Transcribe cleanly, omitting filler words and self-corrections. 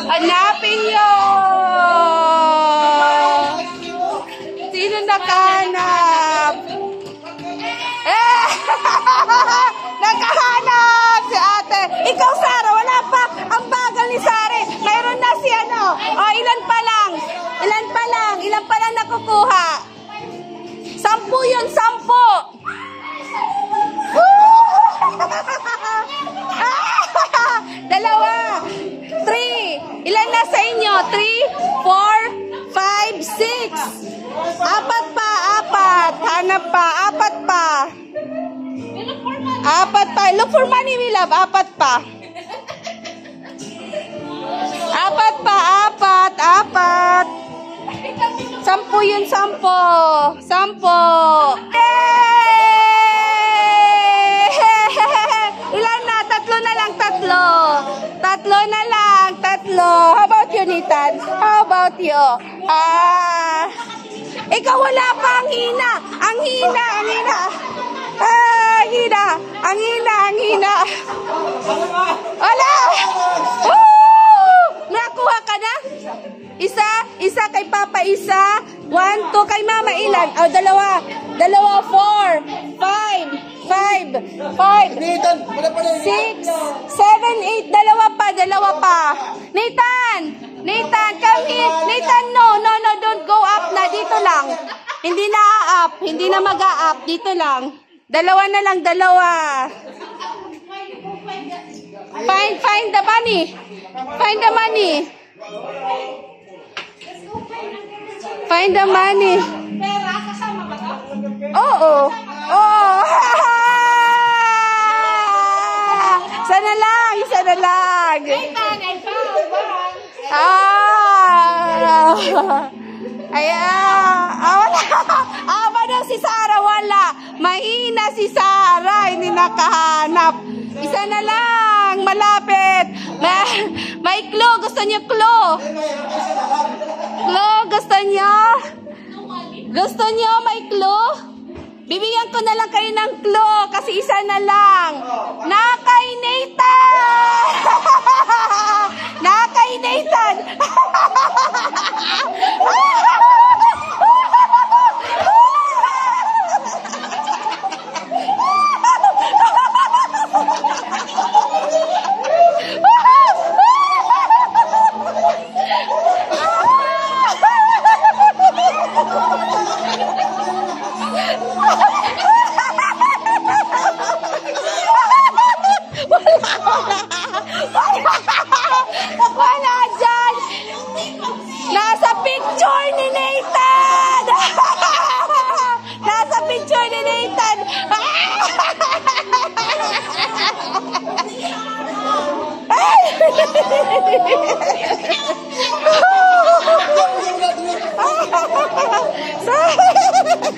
Hanapin nyo! Sino nakahanap? Eh! Nakahanap si ate. Ikaw, Sara, wala pa. Ang bagal ni Sara. Mayroon na si ano. O, ilan pa lang? Ilan pa lang? Ilan pa lang nakukuha? 10 yun, 10. Dalawa. 3. Ilan na sa inyo? 3, 4, 5, 6. 4 pa, 4. Hanap pa, 4 pa. 4 pa. Look for money, we love. 4 pa. 4 pa, 4. 10 yun, 10. 10. Ilan na? 3 na lang, 3. 3 na lang, 3. How about you, Nathan? How about you? Ikaw wala pa, ang hina. Ang hina, ang hina. Hina. Ang hina, ang hina. Wala. Nakuha ka na? Isa kay Papa, isa. 1, 2 kay Mama, ilan? O, 2. 4, 5, 6, 7, 8. 2 pa. Nathan, come here. Nathan, no, don't go up na. Dito lang. Hindi na up. Hindi na mag-up. Dito lang. 2 na lang, 2. Find the money. Find the money. Find the money. Pera, kasama ba ito? Oo. Sana lang, isa na lang. Wala si Sara, wala. Mahina si Sara, hindi nakahanap. Isa na lang, malapit. May clue, gusto niyo clue? Clue, gusto niyo? Gusto niyo may clue? Bibigyan ko na lang kayo ng clue kasi isa na lang. Nakay Nathan! Nakay Nathan! Wala dyan! Nasa picture ni Nathan! Nasa picture ni Nathan! Sorry!